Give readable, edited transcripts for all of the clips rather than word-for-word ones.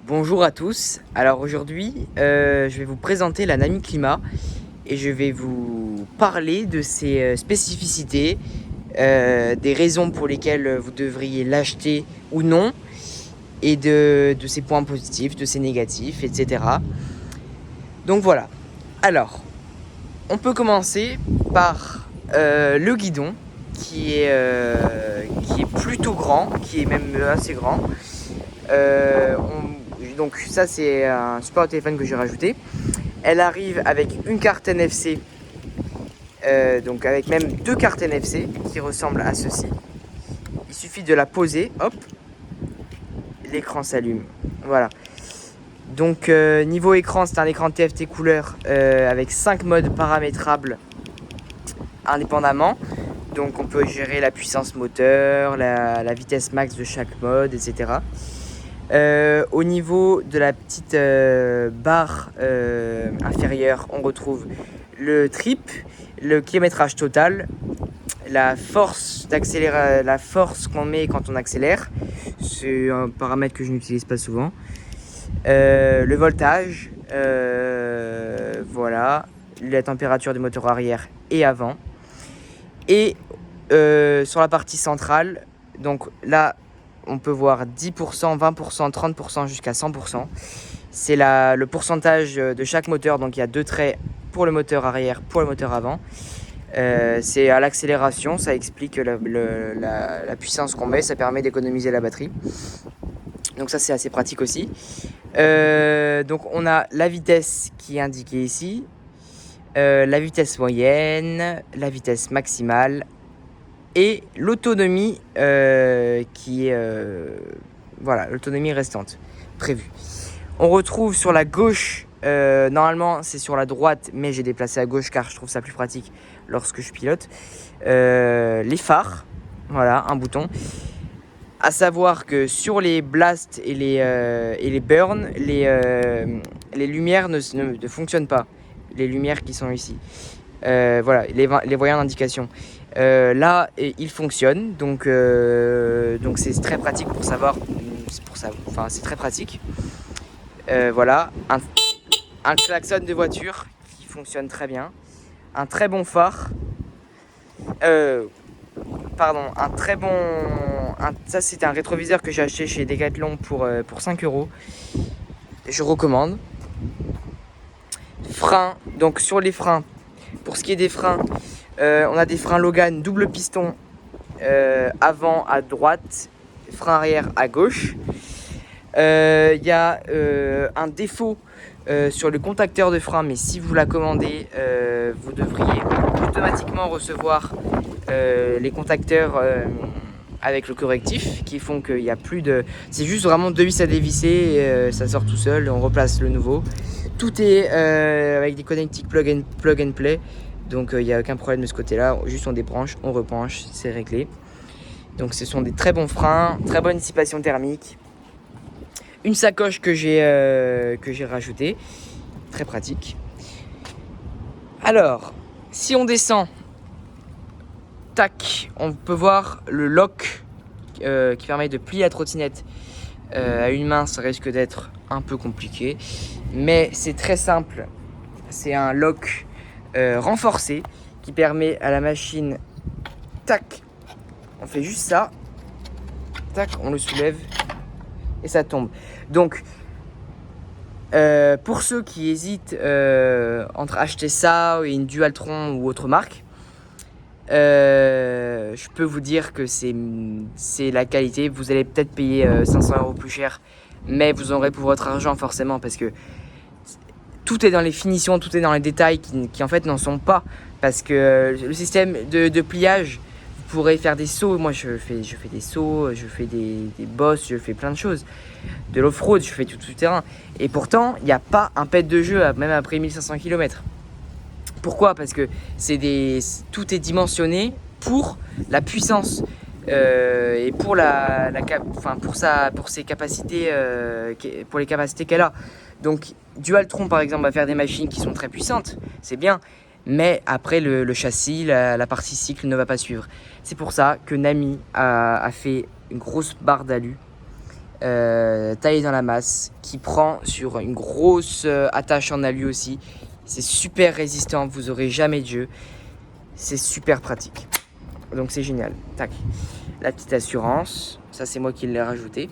Bonjour à tous, alors aujourd'hui je vais vous présenter la Nami Climat et je vais vous parler de ses spécificités, des raisons pour lesquelles vous devriez l'acheter ou non et de ses points positifs, de ses négatifs, etc. Donc voilà, alors on peut commencer par le guidon qui est plutôt grand, qui est même assez grand. Donc ça c'est un support de téléphone que j'ai rajouté. Elle arrive avec une carte NFC, donc avec même deux cartes NFC qui ressemblent à ceci. Il suffit de la poser, hop, l'écran s'allume. Voilà. Donc niveau écran, c'est un écran TFT couleur avec 5 modes paramétrables indépendamment. Donc on peut gérer la puissance moteur, la vitesse max de chaque mode, etc. Au niveau de la petite barre inférieure, on retrouve le trip, le kilométrage total, la force qu'on met quand on accélère. C'est un paramètre que je n'utilise pas souvent. Le voltage, voilà, la température du moteur arrière et avant. Et sur la partie centrale, donc là, on peut voir 10%, 20%, 30% jusqu'à 100%. C'est le pourcentage de chaque moteur. Donc il y a deux traits pour le moteur arrière, pour le moteur avant. C'est à l'accélération, ça explique la puissance qu'on met, ça permet d'économiser la batterie. Donc ça c'est assez pratique aussi. Donc on a la vitesse qui est indiquée ici, la vitesse moyenne, la vitesse maximale, et l'autonomie qui est voilà, l'autonomie restante prévue. On retrouve sur la gauche, normalement c'est sur la droite, mais j'ai déplacé à gauche car je trouve ça plus pratique lorsque je pilote, les phares, voilà, un bouton. À savoir que sur les blasts et les burns, les lumières ne fonctionnent pas, les lumières qui sont ici. Voilà, les voyants d'indication. Là, il fonctionne, donc c'est très pratique pour savoir. C'est très pratique. Voilà, un klaxon de voiture qui fonctionne très bien, un très bon phare. Un très bon. Ça, c'était un rétroviseur que j'ai acheté chez Decathlon pour 5 €. Je recommande. Freins, donc sur les freins, pour ce qui est des freins, on a des freins Logan double piston avant à droite, frein arrière à gauche. Il y a un défaut sur le contacteur de frein, mais si vous la commandez, vous devriez automatiquement recevoir les contacteurs avec le correctif qui font qu'il n'y a plus de... C'est juste vraiment deux vis à dévisser, ça sort tout seul, on replace le nouveau. Tout est avec des connectiques plug and play, donc il n'y a aucun problème de ce côté-là. Juste on débranche, on rebranche, c'est réglé. Donc ce sont des très bons freins, très bonne dissipation thermique. Une sacoche que j'ai rajoutée, très pratique. Alors, si on descend, tac, on peut voir le lock qui permet de plier la trottinette. À une main, ça risque d'être un peu compliqué, mais c'est très simple. C'est un lock renforcé qui permet à la machine, tac, on fait juste ça, tac, on le soulève et ça tombe. Donc pour ceux qui hésitent entre acheter ça et une Dualtron ou autre marque, je peux vous dire que c'est la qualité. Vous allez peut-être payer 500 € plus cher, mais vous aurez pour votre argent forcément, parce que tout est dans les finitions, tout est dans les détails qui en fait n'en sont pas. Parce que le système de pliage, vous pourrez faire des sauts. Moi je fais des sauts, je fais des bosses, je fais plein de choses. De l'off-road, je fais tout terrain. Et pourtant, il n'y a pas un pet de jeu, même après 1500 km. Pourquoi ? Parce que tout est dimensionné pour la puissance et pour pour ses capacités, pour les capacités qu'elle a. Donc Dualtron par exemple va faire des machines qui sont très puissantes, c'est bien, mais après le châssis, la partie cycle ne va pas suivre. C'est pour ça que Nami a fait une grosse barre d'alu taillé dans la masse, qui prend sur une grosse attache en alu aussi. C'est super résistant, vous aurez jamais de jeu. C'est super pratique. Donc c'est génial. Tac. La petite assurance, ça c'est moi qui l'ai rajouté.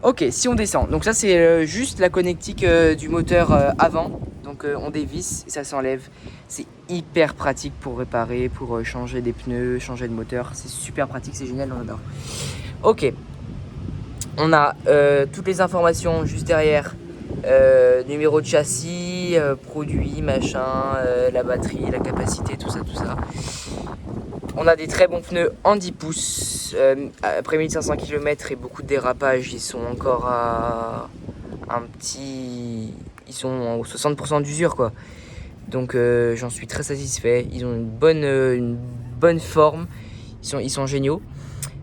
Ok, si on descend, donc ça c'est juste la connectique du moteur avant. Donc on dévisse et ça s'enlève. C'est hyper pratique pour réparer, pour changer des pneus, changer de moteur. C'est super pratique, c'est génial, on adore. Ok, on a toutes les informations juste derrière. Numéro de châssis, produit, machin, la batterie, la capacité, tout ça, tout ça. On a des très bons pneus en 10 pouces. Après 1500 km et beaucoup de dérapages, ils sont encore à un petit... Ils sont à 60% d'usure, quoi. Donc j'en suis très satisfait. Ils ont une bonne forme. Ils sont géniaux.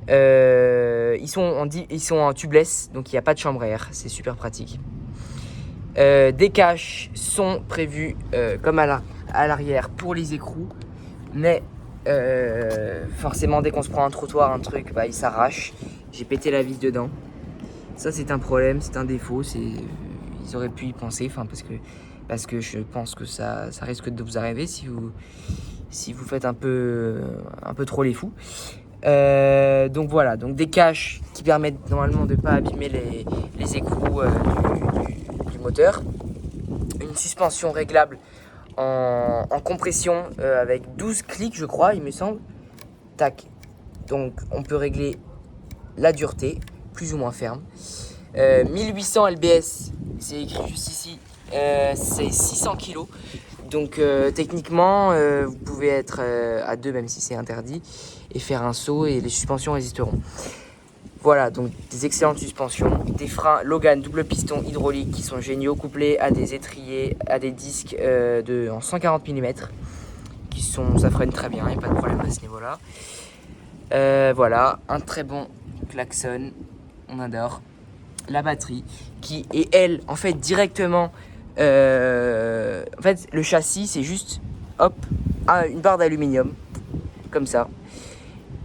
Ils sont en tubeless, donc il n'y a pas de chambre à air. C'est super pratique. Des caches sont prévus comme à l'arrière pour les écrous. Mais forcément, dès qu'on se prend un trottoir, un truc, bah, il s'arrache. J'ai pété la vis dedans. Ça, c'est un problème, c'est un défaut. Ils auraient pu y penser, parce que je pense que ça risque de vous arriver si vous faites un peu trop les fous. Donc voilà, donc des caches qui permettent normalement de ne pas abîmer les écrous du moteur. Une suspension réglable en compression avec 12 clics, je crois, il me semble. Tac. Donc on peut régler la dureté, plus ou moins ferme. 1800 lbs, c'est écrit juste ici, c'est 600 kg. Donc techniquement, vous pouvez être à deux, même si c'est interdit, et faire un saut et les suspensions résisteront. Voilà, donc des excellentes suspensions, des freins Logan double piston hydraulique qui sont géniaux, couplés à des étriers, à des disques en 140 mm, ça freine très bien, il n'y a pas de problème à ce niveau-là. Voilà, un très bon klaxon, on adore. La batterie qui est, elle, en fait, directement... en fait, le châssis, c'est juste, hop, une barre d'aluminium, comme ça.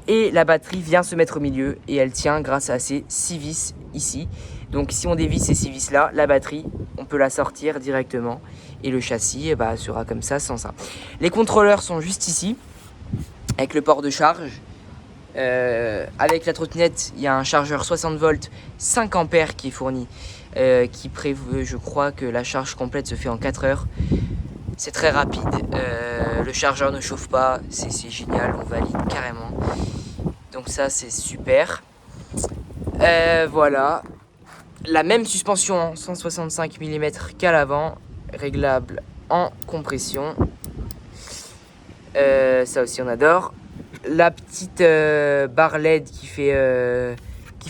Et la batterie vient se mettre au milieu et elle tient grâce à ces 6 vis ici. Donc si on dévisse ces 6 vis là, la batterie, on peut la sortir directement. Et le châssis sera comme ça, sans ça. Les contrôleurs sont juste ici, avec le port de charge. Avec la trottinette, il y a un chargeur 60 volts 5 ampères qui est fourni, qui prévoit, je crois que la charge complète se fait en 4 heures. C'est très rapide, le chargeur ne chauffe pas, c'est génial, on valide carrément. Donc ça c'est super. Voilà, la même suspension en 165 mm qu'à l'avant, réglable en compression. Ça aussi on adore. La petite barre LED qui fait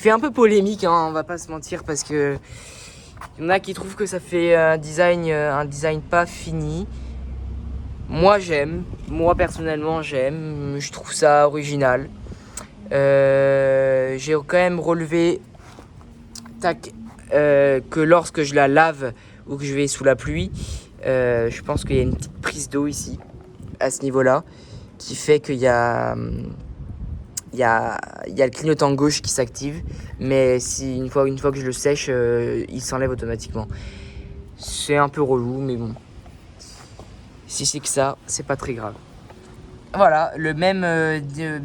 un peu polémique, hein, on va pas se mentir, parce que il y en a qui trouvent que ça fait un design pas fini. Moi personnellement j'aime, je trouve ça original. J'ai quand même relevé que lorsque je la lave ou que je vais sous la pluie, je pense qu'il y a une petite prise d'eau ici, à ce niveau-là, qui fait qu'il y a le clignotant gauche qui s'active, mais une fois que je le sèche, il s'enlève automatiquement. C'est un peu relou, mais bon. Si c'est que ça, c'est pas très grave. Voilà, le même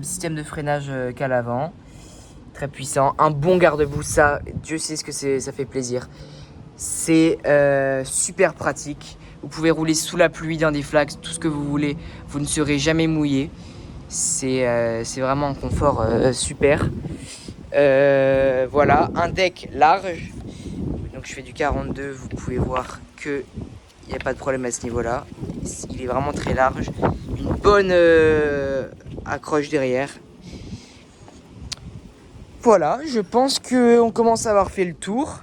système de freinage qu'à l'avant. Très puissant. Un bon garde-boue, ça, Dieu sait ce que ça fait plaisir. C'est super pratique. Vous pouvez rouler sous la pluie, dans des flaques, tout ce que vous voulez. Vous ne serez jamais mouillé. C'est vraiment un confort super. Voilà, un deck large. Donc je fais du 42, vous pouvez voir que il n'y a pas de problème à ce niveau-là. Il est vraiment très large. Une bonne accroche derrière. Voilà, je pense qu'on commence à avoir fait le tour.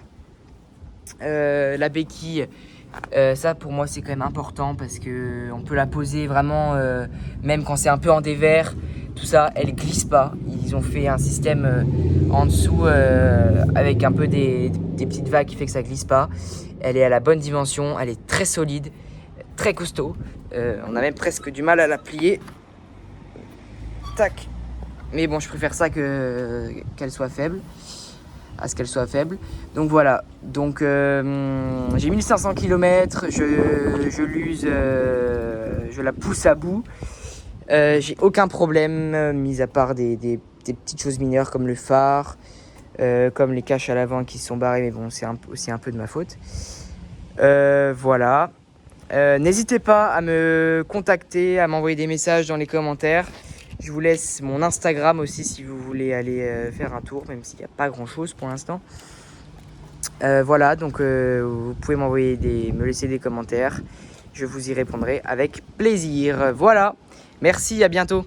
La béquille, ça pour moi c'est quand même important, parce que on peut la poser vraiment, même quand c'est un peu en dévers, tout ça, elle glisse pas. Ils ont fait un système en dessous avec un peu des petites vagues qui fait que ça glisse pas. Elle est à la bonne dimension, elle est très solide, très costaud. On a même presque du mal à la plier. Tac. Mais bon, je préfère ça qu'elle soit faible. à ce qu'elle soit faible. Donc voilà, donc j'ai 1500 km, je l'use, je la pousse à bout. J'ai aucun problème, mis à part des petites choses mineures comme le phare, comme les caches à l'avant qui se sont barrées, mais bon, c'est aussi un peu de ma faute. Voilà. N'hésitez pas à me contacter, à m'envoyer des messages dans les commentaires. Je vous laisse mon Instagram aussi si vous voulez aller faire un tour, même s'il n'y a pas grand chose pour l'instant. Voilà, donc vous pouvez me laisser des commentaires. Je vous y répondrai avec plaisir. Voilà, merci, à bientôt.